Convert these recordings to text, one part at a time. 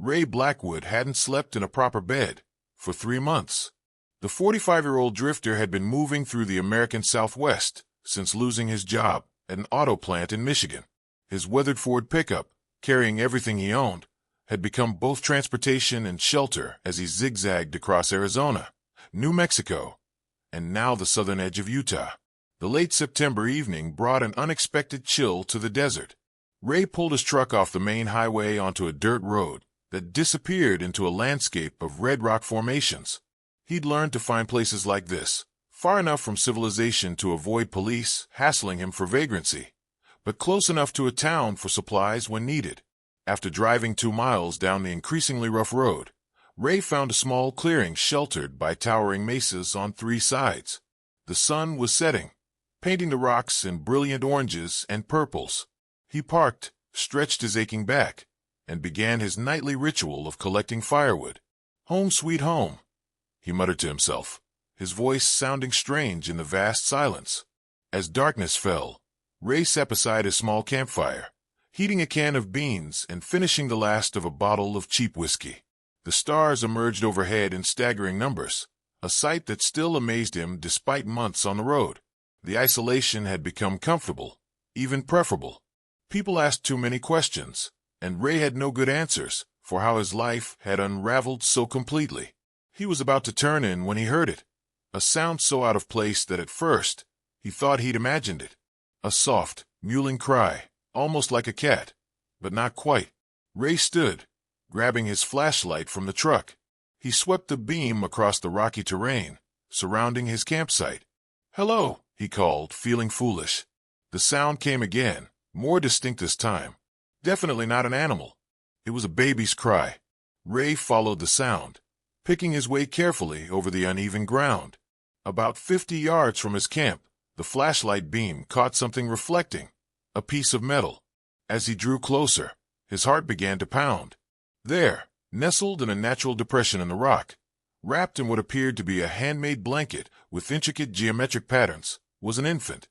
Ray Blackwood hadn't slept in a proper bed for 3 months. The 45-year-old drifter had been moving through the American Southwest since losing his job at an auto plant in Michigan. His weathered Ford pickup, carrying everything he owned, had become both transportation and shelter as he zigzagged across Arizona, New Mexico, and now the southern edge of Utah. The late September evening brought an unexpected chill to the desert. Ray pulled his truck off the main highway onto a dirt road that disappeared into a landscape of red rock formations. He'd learned to find places like this, far enough from civilization to avoid police hassling him for vagrancy, but close enough to a town for supplies when needed. After driving 2 miles down the increasingly rough road, Ray found a small clearing sheltered by towering mesas on 3 sides. The sun was setting, painting the rocks in brilliant oranges and purples. He parked, stretched his aching back, and began his nightly ritual of collecting firewood. "Home sweet home," he muttered to himself, his voice sounding strange in the vast silence. As darkness fell, Ray set beside his small campfire, heating a can of beans and finishing the last of a bottle of cheap whiskey. The stars emerged overhead in staggering numbers, a sight that still amazed him despite months on the road. The isolation had become comfortable, even preferable. People asked too many questions, and Ray had no good answers for how his life had unraveled so completely. He was about to turn in when he heard it, a sound so out of place that at first he thought he'd imagined it. A soft, mewling cry, almost like a cat, but not quite. Ray stood, grabbing his flashlight from the truck. He swept the beam across the rocky terrain surrounding his campsite. "Hello," he called, feeling foolish. The sound came again, more distinct this time. Definitely not an animal. It was a baby's cry. Ray followed the sound, picking his way carefully over the uneven ground. About 50 yards from his camp, the flashlight beam caught something reflecting, a piece of metal. As he drew closer, his heart began to pound. There, nestled in a natural depression in the rock, wrapped in what appeared to be a handmade blanket with intricate geometric patterns, was an infant.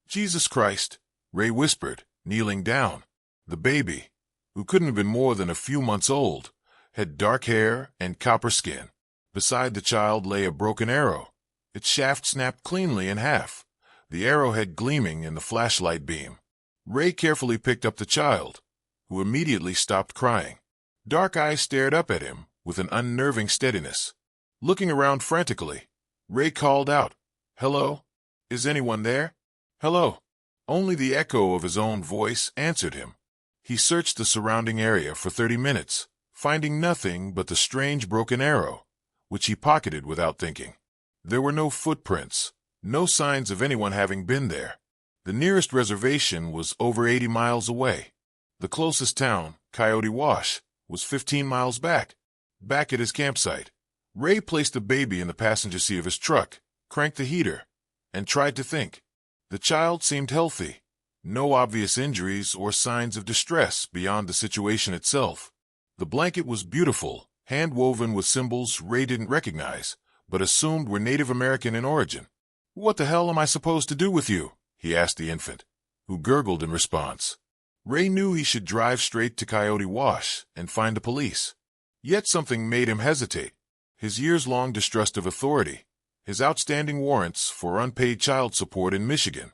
"Jesus Christ," Ray whispered, kneeling down. The baby, who couldn't have been more than a few months old, had dark hair and copper skin. Beside the child lay a broken arrow, its shaft snapped cleanly in half, the arrowhead gleaming in the flashlight beam. Ray carefully picked up the child, who immediately stopped crying. Dark eyes stared up at him with an unnerving steadiness. Looking around frantically, Ray called out, "Hello? Is anyone there? Hello?" Only the echo of his own voice answered him. He searched the surrounding area for 30 minutes, finding nothing but the strange broken arrow, which he pocketed without thinking. There were no footprints, no signs of anyone having been there. The nearest reservation was over 80 miles away. The closest town, Coyote Wash, was 15 miles back. Back at his campsite, Ray placed the baby in the passenger seat of his truck, cranked the heater, and tried to think. The child seemed healthy. No obvious injuries or signs of distress beyond the situation itself. The blanket was beautiful, hand-woven with symbols Ray didn't recognize, but assumed were Native American in origin. "What the hell am I supposed to do with you?" he asked the infant, who gurgled in response. Ray knew he should drive straight to Coyote Wash and find the police. Yet something made him hesitate. His years-long distrust of authority, his outstanding warrants for unpaid child support in Michigan,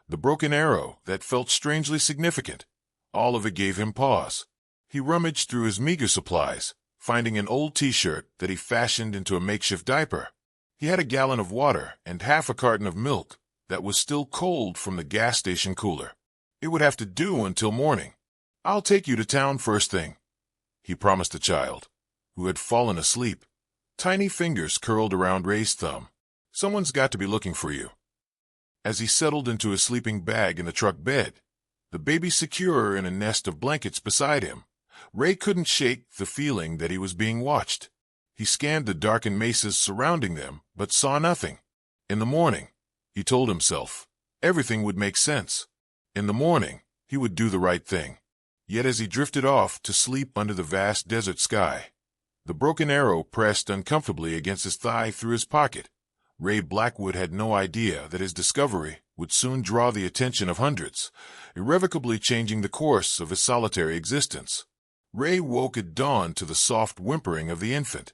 the broken arrow that felt strangely significant, all of it gave him pause. He rummaged through his meager supplies, finding an old T-shirt that he fashioned into a makeshift diaper. He had a gallon of water and half a carton of milk that was still cold from the gas station cooler. It would have to do until morning. "I'll take you to town first thing," he promised the child, who had fallen asleep. Tiny fingers curled around Ray's thumb. "Someone's got to be looking for you." As he settled into his sleeping bag in the truck bed, the baby secure in a nest of blankets beside him, Ray couldn't shake the feeling that he was being watched. He scanned the darkened mesas surrounding them, but saw nothing. In the morning, he told himself, everything would make sense. In the morning, he would do the right thing. Yet as he drifted off to sleep under the vast desert sky, the broken arrow pressed uncomfortably against his thigh through his pocket. Ray Blackwood had no idea that his discovery would soon draw the attention of hundreds, irrevocably changing the course of his solitary existence. Ray woke at dawn to the soft whimpering of the infant.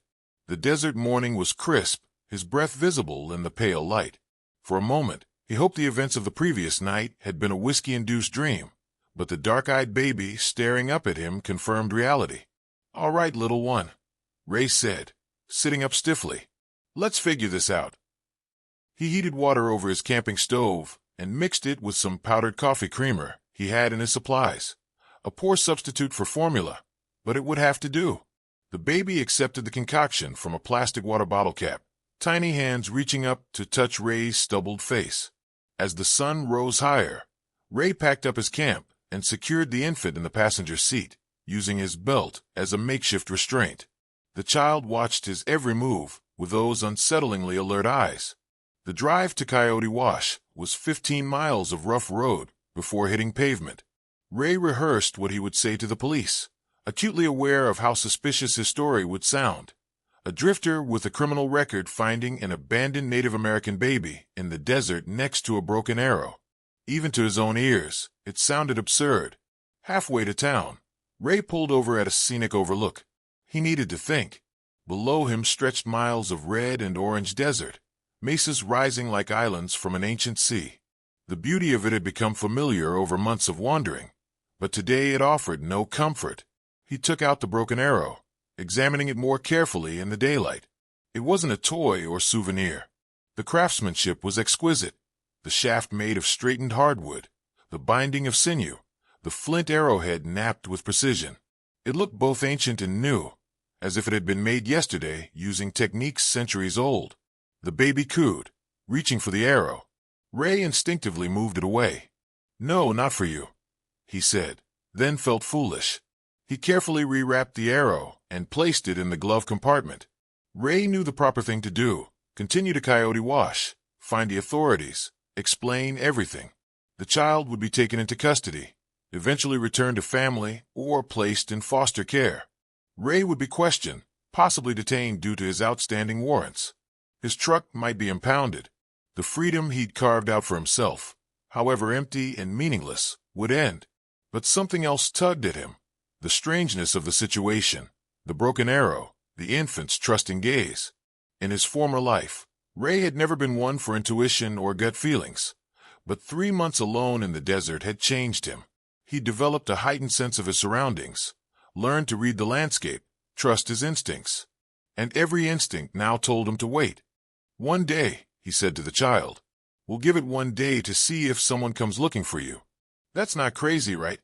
The desert morning was crisp, his breath visible in the pale light. For a moment, he hoped the events of the previous night had been a whiskey-induced dream, but the dark-eyed baby staring up at him confirmed reality. "All right, little one," Ray said, sitting up stiffly. "Let's figure this out." He heated water over his camping stove and mixed it with some powdered coffee creamer he had in his supplies. A poor substitute for formula, but it would have to do. The baby accepted the concoction from a plastic water bottle cap, tiny hands reaching up to touch Ray's stubbled face. As the sun rose higher, Ray packed up his camp and secured the infant in the passenger seat, using his belt as a makeshift restraint. The child watched his every move with those unsettlingly alert eyes. The drive to Coyote Wash was 15 miles of rough road before hitting pavement. Ray rehearsed what he would say to the police, acutely aware of how suspicious his story would sound. A drifter with a criminal record finding an abandoned Native American baby in the desert next to a broken arrow. Even to his own ears, it sounded absurd. Halfway to town, Ray pulled over at a scenic overlook. He needed to think. Below him stretched miles of red and orange desert, mesas rising like islands from an ancient sea. The beauty of it had become familiar over months of wandering, but today it offered no comfort. He took out the broken arrow, examining it more carefully in the daylight. It wasn't a toy or souvenir. The craftsmanship was exquisite. The shaft made of straightened hardwood, the binding of sinew, the flint arrowhead napped with precision. It looked both ancient and new, as if it had been made yesterday using techniques centuries old. The baby cooed, reaching for the arrow. Ray instinctively moved it away. "No, not for you," he said, then felt foolish. He carefully rewrapped the arrow and placed it in the glove compartment. Ray knew the proper thing to do: continue to Coyote Wash, find the authorities, explain everything. The child would be taken into custody, eventually returned to family, or placed in foster care. Ray would be questioned, possibly detained due to his outstanding warrants. His truck might be impounded. The freedom he'd carved out for himself, however empty and meaningless, would end. But something else tugged at him. The strangeness of the situation, the broken arrow, the infant's trusting gaze. In his former life, Ray had never been one for intuition or gut feelings, but 3 months alone in the desert had changed him. He developed a heightened sense of his surroundings, learned to read the landscape, trust his instincts. And every instinct now told him to wait. "One day," he said to the child. "We'll give it one day to see if someone comes looking for you. That's not crazy, right?"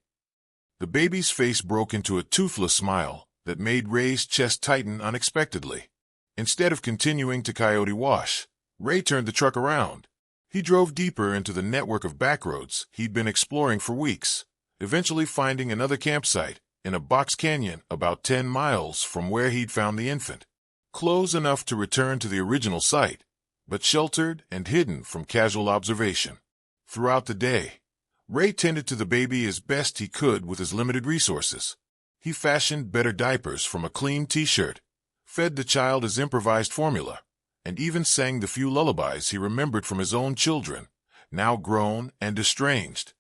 The baby's face broke into a toothless smile that made Ray's chest tighten unexpectedly. Instead of continuing to Coyote Wash, Ray turned the truck around. He drove deeper into the network of backroads he'd been exploring for weeks, eventually finding another campsite in a box canyon about 10 miles from where he'd found the infant. Close enough to return to the original site, but sheltered and hidden from casual observation. Throughout the day, Ray tended to the baby as best he could with his limited resources. He fashioned better diapers from a clean t-shirt, fed the child his improvised formula, and even sang the few lullabies he remembered from his own children, now grown and estranged.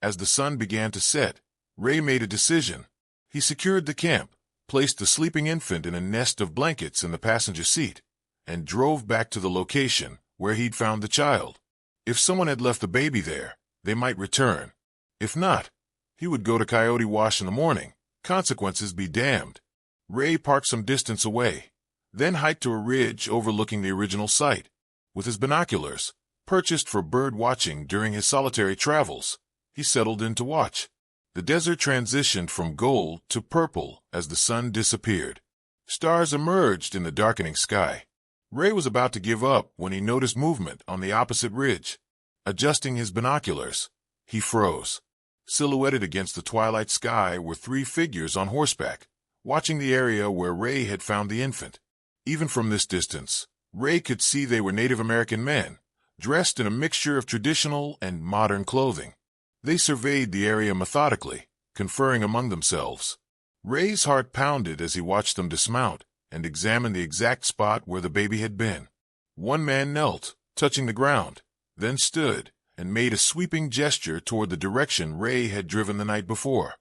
As the sun began to set, Ray made a decision. He secured the camp, placed the sleeping infant in a nest of blankets in the passenger seat, and drove back to the location where he'd found the child. If someone had left the baby there, they might return. If not, he would go to Coyote Wash in the morning. Consequences be damned. Ray parked some distance away, then hiked to a ridge overlooking the original site. With his binoculars, purchased for bird watching during his solitary travels, he settled in to watch. The desert transitioned from gold to purple as the sun disappeared. Stars emerged in the darkening sky. Ray was about to give up when he noticed movement on the opposite ridge. Adjusting his binoculars, he froze. Silhouetted against the twilight sky were 3 figures on horseback, watching the area where Ray had found the infant. Even from this distance, Ray could see they were Native American men, dressed in a mixture of traditional and modern clothing. They surveyed the area methodically, conferring among themselves. Ray's heart pounded as he watched them dismount and examine the exact spot where the baby had been. One man knelt, touching the ground, then stood and made a sweeping gesture toward the direction Ray had driven the night before.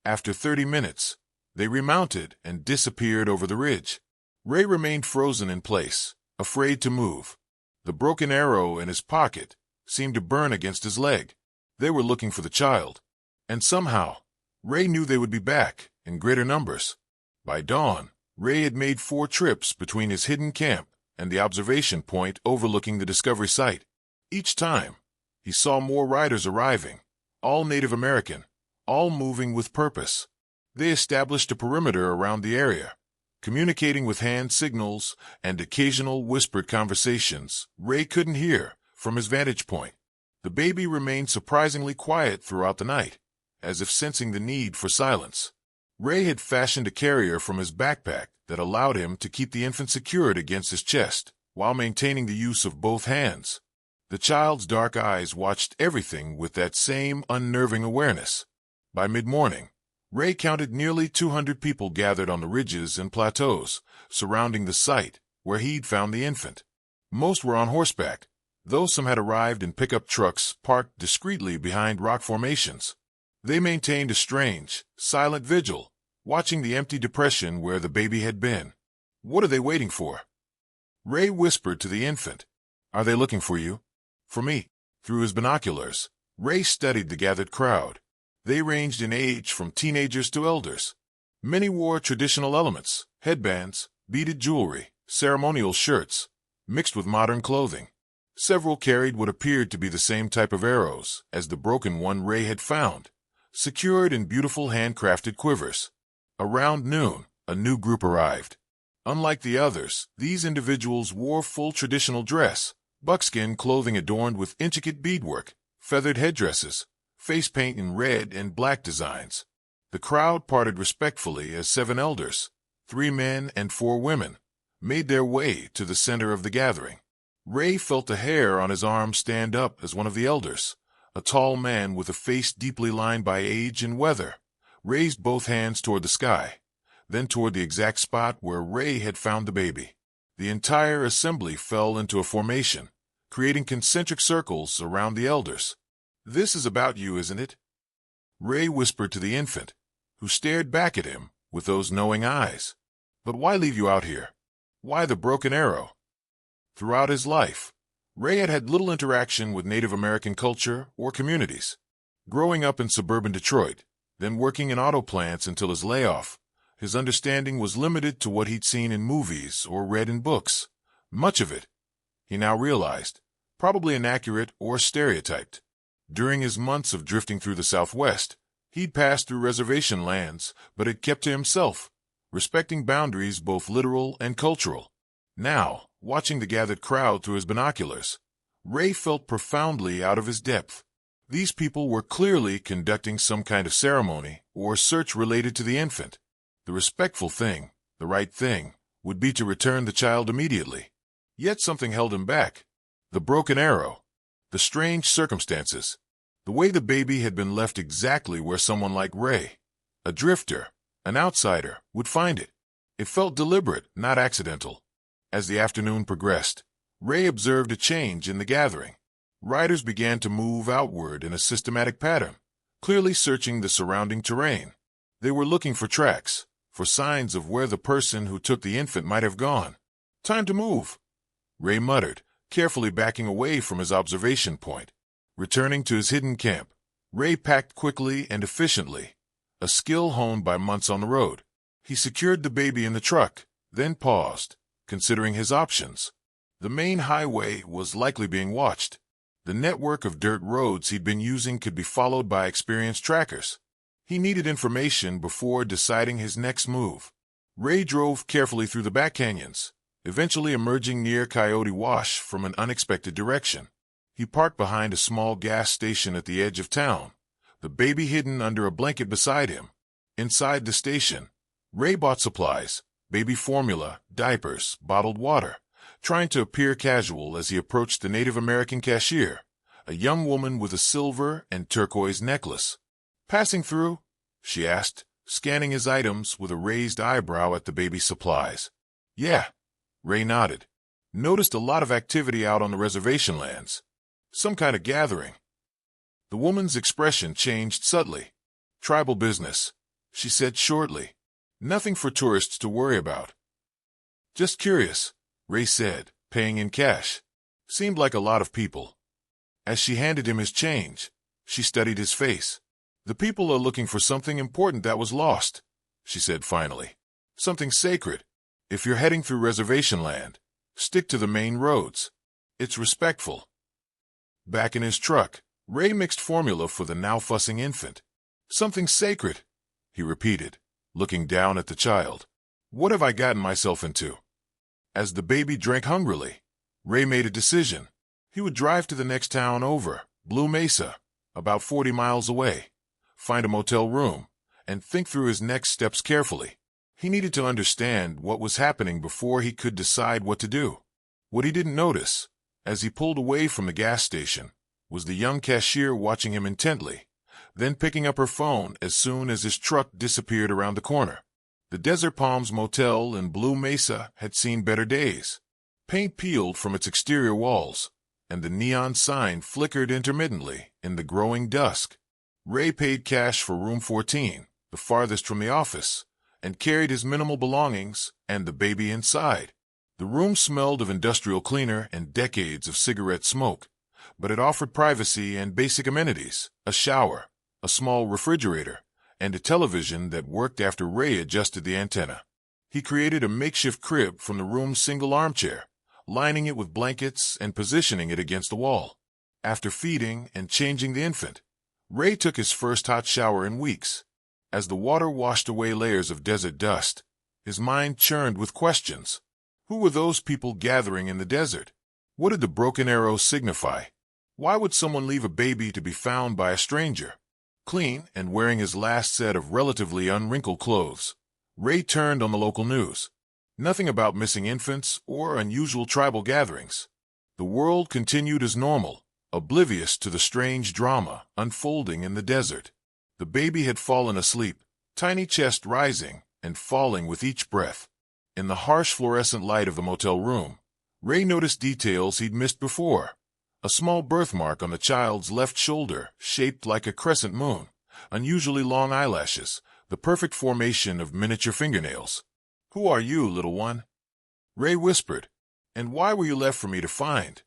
After 30 minutes, They remounted and disappeared over the ridge. Ray remained frozen in place, afraid to move. The broken arrow in his pocket seemed to burn against his leg. They were looking for the child. And somehow, Ray knew they would be back in greater numbers. By dawn, Ray had made 4 trips between his hidden camp and the observation point overlooking the discovery site. Each time, he saw more riders arriving, all Native American, all moving with purpose. They established a perimeter around the area, communicating with hand signals and occasional whispered conversations Ray couldn't hear from his vantage point. The baby remained surprisingly quiet throughout the night, as if sensing the need for silence. Ray had fashioned a carrier from his backpack that allowed him to keep the infant secured against his chest while maintaining the use of both hands. The child's dark eyes watched everything with that same unnerving awareness. By mid-morning, Ray counted nearly 200 people gathered on the ridges and plateaus surrounding the site where he'd found the infant. Most were on horseback, though some had arrived in pickup trucks parked discreetly behind rock formations. They maintained a strange, silent vigil, watching the empty depression where the baby had been. "What are they waiting for?" Ray whispered to the infant. "Are they looking for you?" "For me." Through his binoculars, Ray studied the gathered crowd. They ranged in age from teenagers to elders. Many wore traditional elements, headbands, beaded jewelry, ceremonial shirts, mixed with modern clothing. Several carried what appeared to be the same type of arrows as the broken one Ray had found, secured in beautiful handcrafted quivers. Around noon, a new group arrived. Unlike the others, these individuals wore full traditional dress, buckskin clothing adorned with intricate beadwork, feathered headdresses, face paint in red and black designs. The crowd parted respectfully as 7 elders, 3 men and 4 women, made their way to the center of the gathering. Ray felt the hair on his arm stand up as one of the elders, a tall man with a face deeply lined by age and weather, raised both hands toward the sky, then toward the exact spot where Ray had found the baby. The entire assembly fell into a formation, creating concentric circles around the elders. "This is about you, isn't it?" Ray whispered to the infant, who stared back at him with those knowing eyes. "But why leave you out here? Why the broken arrow?" Throughout his life, Ray had had little interaction with Native American culture or communities. Growing up in suburban Detroit, then working in auto plants until his layoff, his understanding was limited to what he'd seen in movies or read in books. Much of it, he now realized, probably inaccurate or stereotyped. During his months of drifting through the Southwest, he'd passed through reservation lands, but had kept to himself, respecting boundaries both literal and cultural. Now, watching the gathered crowd through his binoculars, Ray felt profoundly out of his depth. These people were clearly conducting some kind of ceremony or search related to the infant. The respectful thing, the right thing, would be to return the child immediately. Yet something held him back. The broken arrow, the strange circumstances, the way the baby had been left exactly where someone like Ray, a drifter, an outsider, would find it. It felt deliberate, not accidental. As the afternoon progressed, Ray observed a change in the gathering. Riders began to move outward in a systematic pattern, clearly searching the surrounding terrain. They were looking for tracks, for signs of where the person who took the infant might have gone. "Time to move," Ray muttered, carefully backing away from his observation point. Returning to his hidden camp, Ray packed quickly and efficiently, a skill honed by months on the road. He secured the baby in the truck, then paused, considering his options. The main highway was likely being watched. The network of dirt roads he'd been using could be followed by experienced trackers. He needed information before deciding his next move. Ray drove carefully through the back canyons, eventually emerging near Coyote Wash from an unexpected direction. He parked behind a small gas station at the edge of town, the baby hidden under a blanket beside him. Inside the station, Ray bought supplies, baby formula, diapers, bottled water, trying to appear casual as he approached the Native American cashier, a young woman with a silver and turquoise necklace. "Passing through?" she asked, scanning his items with a raised eyebrow at the baby supplies. "Yeah," Ray nodded. "Noticed a lot of activity out on the reservation lands. Some kind of gathering." The woman's expression changed subtly. "Tribal business," she said shortly. Nothing for tourists to worry about. Just curious, Ray said, paying in cash. Seemed like a lot of people. As she handed him his change, she studied his face. The people are looking for something important that was lost, she said finally. Something sacred. If you're heading through reservation land, stick to the main roads. It's respectful. Back in his truck, Ray mixed formula for the now fussing infant. Something sacred, he repeated, looking down at the child. What have I gotten myself into? As the baby drank hungrily, Ray made a decision. He would drive to the next town over, Blue Mesa, about 40 miles away, find a motel room, and think through his next steps carefully. He needed to understand what was happening before he could decide what to do. What he didn't notice, as he pulled away from the gas station, was the young cashier watching him intently, then picking up her phone as soon as his truck disappeared around the corner. The Desert Palms Motel in Blue Mesa had seen better days. Paint peeled from its exterior walls, and the neon sign flickered intermittently in the growing dusk. Ray paid cash for room 14, the farthest from the office, and carried his minimal belongings and the baby inside. The room smelled of industrial cleaner and decades of cigarette smoke, but it offered privacy and basic amenities, a shower, a small refrigerator, and a television that worked after Ray adjusted the antenna. He created a makeshift crib from the room's single armchair, lining it with blankets and positioning it against the wall. After feeding and changing the infant, Ray took his first hot shower in weeks. As the water washed away layers of desert dust, his mind churned with questions. Who were those people gathering in the desert? What did the broken arrow signify? Why would someone leave a baby to be found by a stranger? Clean and wearing his last set of relatively unwrinkled clothes, Ray turned on the local news. Nothing about missing infants or unusual tribal gatherings. The world continued as normal, oblivious to the strange drama unfolding in the desert. The baby had fallen asleep, tiny chest rising and falling with each breath. In the harsh fluorescent light of the motel room, Ray noticed details he'd missed before. A small birthmark on the child's left shoulder, shaped like a crescent moon, unusually long eyelashes, the perfect formation of miniature fingernails. "Who are you, little one?" Ray whispered. "And why were you left for me to find?"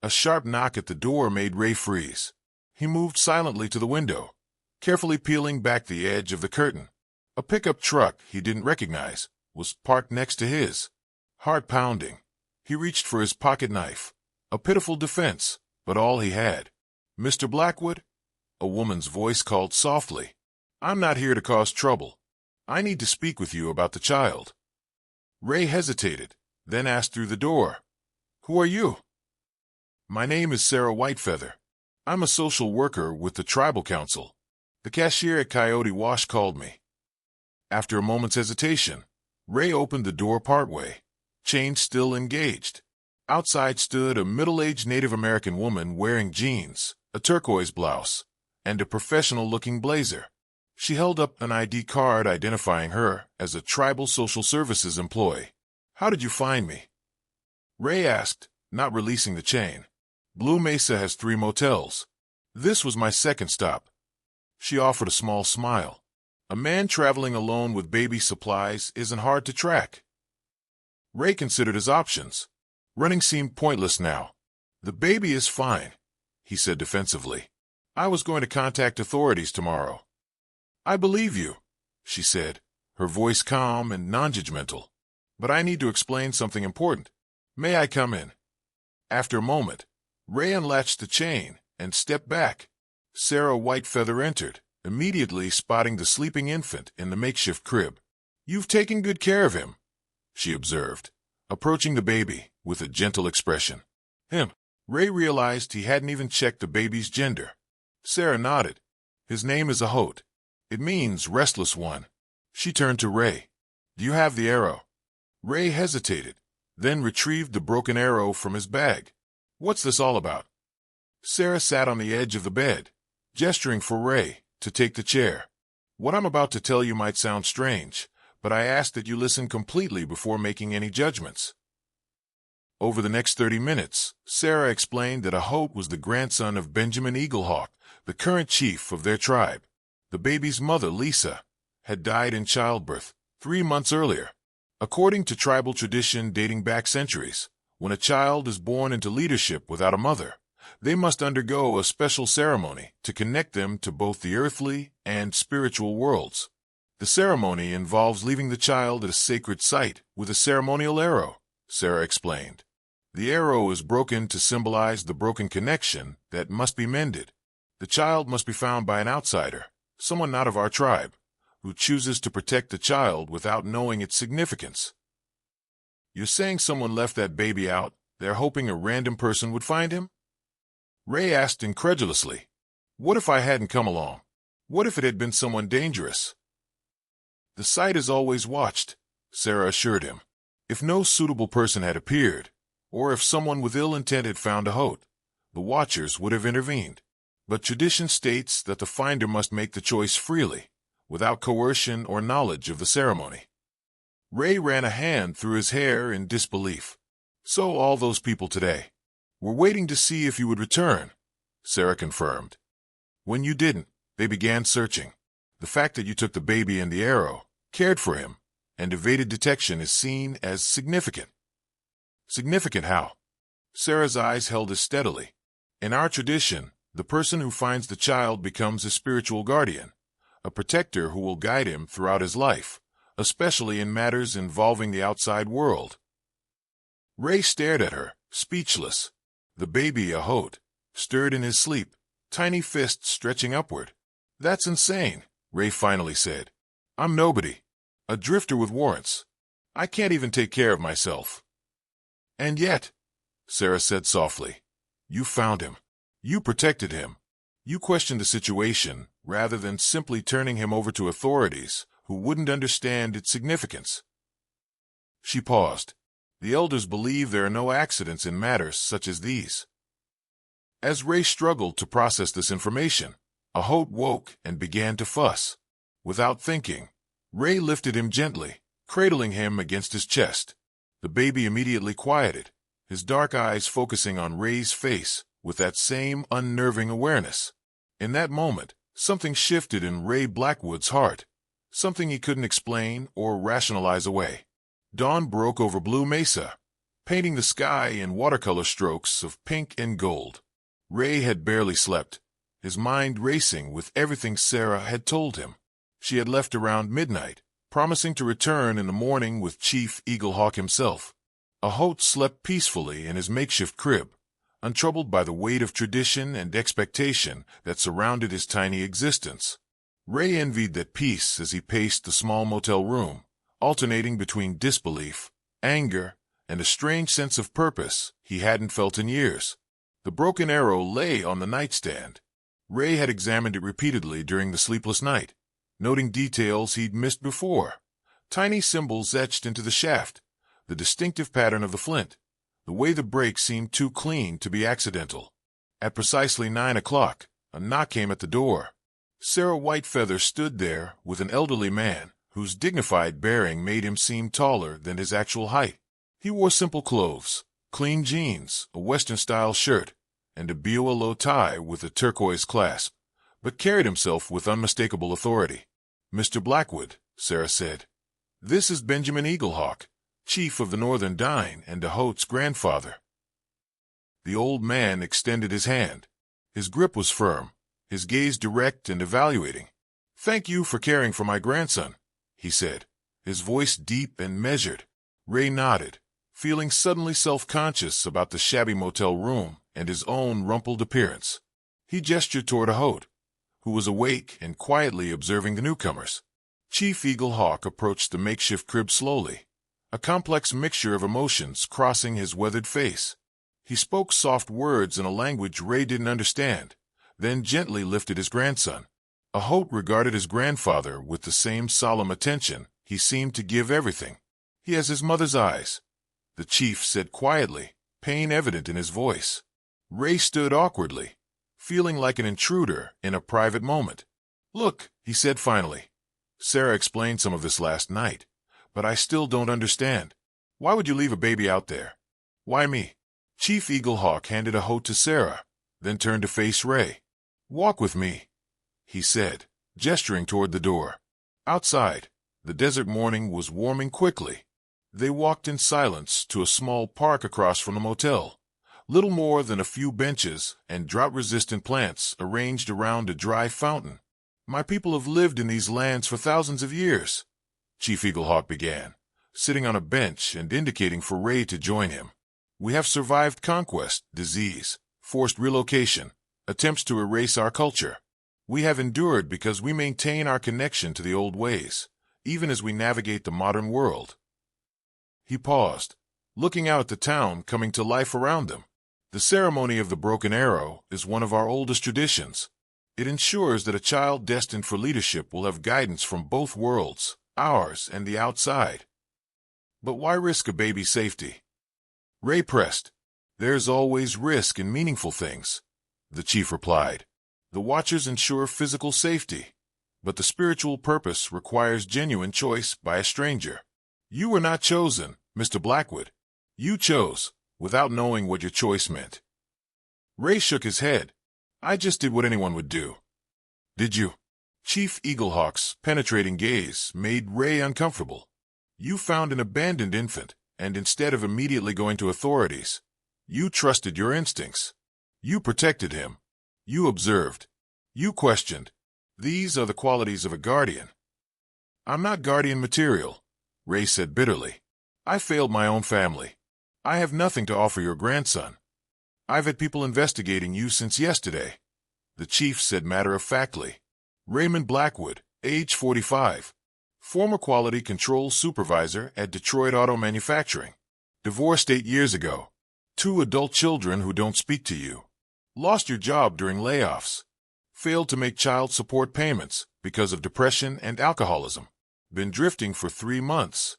A sharp knock at the door made Ray freeze. He moved silently to the window, carefully peeling back the edge of the curtain. A pickup truck he didn't recognize was parked next to his. Heart pounding, he reached for his pocket knife. A pitiful defense, but all he had. "Mr. Blackwood?" A woman's voice called softly. "I'm not here to cause trouble. I need to speak with you about the child." Ray hesitated, then asked through the door, "Who are you?" "My name is Sarah Whitefeather. I'm a social worker with the Tribal Council. The cashier at Coyote Wash called me." After a moment's hesitation, Ray opened the door partway, chain still engaged. Outside stood a middle-aged Native American woman wearing jeans, a turquoise blouse, and a professional-looking blazer. She held up an ID card identifying her as a tribal social services employee. "How did you find me?" Ray asked, not releasing the chain. "Blue Mesa has 3 motels. This was my second stop." She offered a small smile. A man traveling alone with baby supplies isn't hard to track. Ray considered his options. Running seemed pointless now. "The baby is fine," he said defensively. "I was going to contact authorities tomorrow." "I believe you," she said, her voice calm and non-judgmental. "But I need to explain something important. May I come in?" After a moment, Ray unlatched the chain and stepped back. Sarah Whitefeather entered, immediately spotting the sleeping infant in the makeshift crib. "You've taken good care of him," she observed, approaching the baby with a gentle expression. "Him." Ray realized he hadn't even checked the baby's gender. Sarah nodded. "His name is Ahot. It means restless one." She turned to Ray. "Do you have the arrow?" Ray hesitated, then retrieved the broken arrow from his bag. "What's this all about?" Sarah sat on the edge of the bed, gesturing for Ray to take the chair. "What I'm about to tell you might sound strange, but I ask that you listen completely before making any judgments." Over the next 30 minutes, Sarah explained that Ahot was the grandson of Benjamin Eaglehawk, the current chief of their tribe. The baby's mother, Lisa, had died in childbirth, 3 months earlier. According to tribal tradition dating back centuries, when a child is born into leadership without a mother, they must undergo a special ceremony to connect them to both the earthly and spiritual worlds. The ceremony involves leaving the child at a sacred site with a ceremonial arrow, Sarah explained. The arrow is broken to symbolize the broken connection that must be mended. The child must be found by an outsider, someone not of our tribe, who chooses to protect the child without knowing its significance. You're saying someone left that baby out, they're hoping a random person would find him? Ray asked incredulously. What if I hadn't come along? What if it had been someone dangerous? The site is always watched, Sarah assured him. If no suitable person had appeared, or if someone with ill intent had found a hote, the watchers would have intervened. But tradition states that the finder must make the choice freely, without coercion or knowledge of the ceremony. Ray ran a hand through his hair in disbelief. So all those people today were waiting to see if you would return, Sarah confirmed. When you didn't, they began searching. The fact that you took the baby and the arrow, cared for him, and evaded detection is seen as significant. Significant how? Sarah's eyes held as steadily. In our tradition, the person who finds the child becomes a spiritual guardian, a protector who will guide him throughout his life, especially in matters involving the outside world. Ray stared at her, speechless. The baby, a hote, stirred in his sleep, tiny fists stretching upward. That's insane, Ray finally said. I'm nobody. A drifter with warrants. I can't even take care of myself. And yet, Sarah said softly, you found him. You protected him. You questioned the situation rather than simply turning him over to authorities who wouldn't understand its significance. She paused. The elders believe there are no accidents in matters such as these. As Ray struggled to process this information, a hote woke and began to fuss. Without thinking, Ray lifted him gently, cradling him against his chest. The baby immediately quieted, his dark eyes focusing on Ray's face with that same unnerving awareness. In that moment, something shifted in Ray Blackwood's heart, something he couldn't explain or rationalize away. Dawn broke over Blue Mesa, painting the sky in watercolor strokes of pink and gold. Ray had barely slept, his mind racing with everything Sarah had told him. She had left around midnight, promising to return in the morning with Chief Eaglehawk himself. A hote slept peacefully in his makeshift crib, untroubled by the weight of tradition and expectation that surrounded his tiny existence. Ray envied that peace as he paced the small motel room, alternating between disbelief, anger, and a strange sense of purpose he hadn't felt in years. The broken arrow lay on the nightstand. Ray had examined it repeatedly during the sleepless night, noting details he'd missed before. Tiny symbols etched into the shaft, the distinctive pattern of the flint, the way the break seemed too clean to be accidental. At precisely 9 o'clock, a knock came at the door. Sarah Whitefeather stood there with an elderly man whose dignified bearing made him seem taller than his actual height. He wore simple clothes, clean jeans, a Western-style shirt, and a biwa tie with a turquoise clasp, but carried himself with unmistakable authority. Mr. Blackwood, Sarah said. This is Benjamin Eaglehawk, chief of the Northern Dine and de Hote's grandfather. The old man extended his hand. His grip was firm, his gaze direct and evaluating. Thank you for caring for my grandson, he said, his voice deep and measured. Ray nodded, feeling suddenly self-conscious about the shabby motel room and his own rumpled appearance. He gestured toward a Hote, who was awake and quietly observing the newcomers. Chief Eaglehawk approached the makeshift crib slowly, a complex mixture of emotions crossing his weathered face. He spoke soft words in a language Ray didn't understand, then gently lifted his grandson. A Hote regarded his grandfather with the same solemn attention he seemed to give everything. He has his mother's eyes, the chief said quietly, pain evident in his voice. Ray stood awkwardly, feeling like an intruder in a private moment. Look, he said finally. Sarah explained some of this last night, but I still don't understand. Why would you leave a baby out there? Why me? Chief Eaglehawk handed a Hote to Sarah, then turned to face Ray. Walk with me, he said, gesturing toward the door. Outside, The desert morning was warming quickly. They walked in silence to a small park across from the motel. Little more than a few benches and drought-resistant plants arranged around a dry fountain. "My people have lived in these lands for thousands of years," Chief Eaglehawk began, sitting on a bench and indicating for Ray to join him. "We have survived conquest, disease, forced relocation, attempts to erase our culture. We have endured because we maintain our connection to the old ways, even as we navigate the modern world." He paused, looking out at the town coming to life around them. "The ceremony of the broken arrow is one of our oldest traditions. It ensures that a child destined for leadership will have guidance from both worlds, ours and the outside." "But why risk a baby's safety?" Ray pressed. "There's always risk in meaningful things," the chief replied. "The Watchers ensure physical safety, but the spiritual purpose requires genuine choice by a stranger. You were not chosen, Mr. Blackwood. You chose, without knowing what your choice meant." Ray shook his head. "I just did what anyone would do." "Did you?" Chief Eaglehawk's penetrating gaze made Ray uncomfortable. "You found an abandoned infant, and instead of immediately going to authorities, you trusted your instincts. You protected him. You observed. You questioned. These are the qualities of a guardian." "I'm not guardian material," Ray said bitterly. "I failed my own family. I have nothing to offer your grandson. I've had people investigating you since yesterday," the chief said matter-of-factly. "Raymond Blackwood, age 45, former quality control supervisor at Detroit Auto Manufacturing. Divorced 8 years ago. 2 adult children who don't speak to you. Lost your job during layoffs. Failed to make child support payments because of depression and alcoholism. Been drifting for 3 months."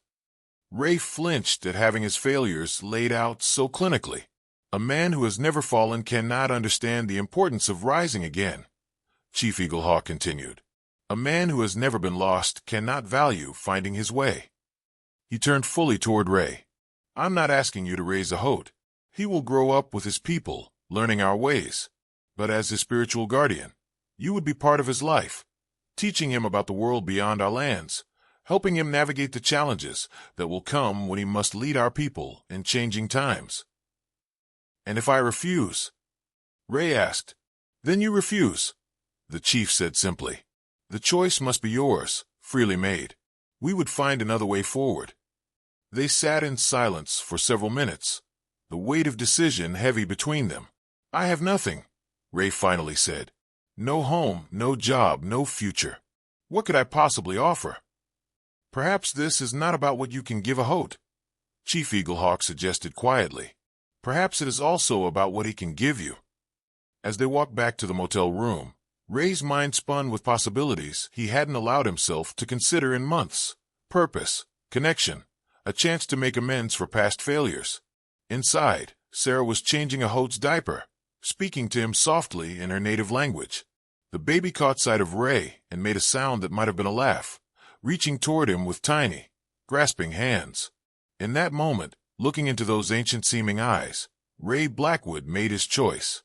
Ray flinched at having his failures laid out so clinically. "A man who has never fallen cannot understand the importance of rising again," Chief Eaglehawk continued. "A man who has never been lost cannot value finding his way." He turned fully toward Ray. "I'm not asking you to raise a Hote. He will grow up with his people, learning our ways. But as his spiritual guardian, you would be part of his life, teaching him about the world beyond our lands, helping him navigate the challenges that will come when he must lead our people in changing times." "And if I refuse?" Ray asked. "Then you refuse," the chief said simply. "The choice must be yours, freely made. We would find another way forward." They sat in silence for several minutes, the weight of decision heavy between them. "I have nothing," Ray finally said. "No home, no job, no future. What could I possibly offer?" "Perhaps this is not about what you can give a Hote," Chief Eaglehawk suggested quietly. "Perhaps it is also about what he can give you." As they walked back to the motel room, Ray's mind spun with possibilities he hadn't allowed himself to consider in months. Purpose, connection, a chance to make amends for past failures. Inside, Sarah was changing a Hote's diaper, speaking to him softly in her native language. The baby caught sight of Ray and made a sound that might have been a laugh, reaching toward him with tiny, grasping hands. In that moment, looking into those ancient-seeming eyes, Ray Blackwood made his choice.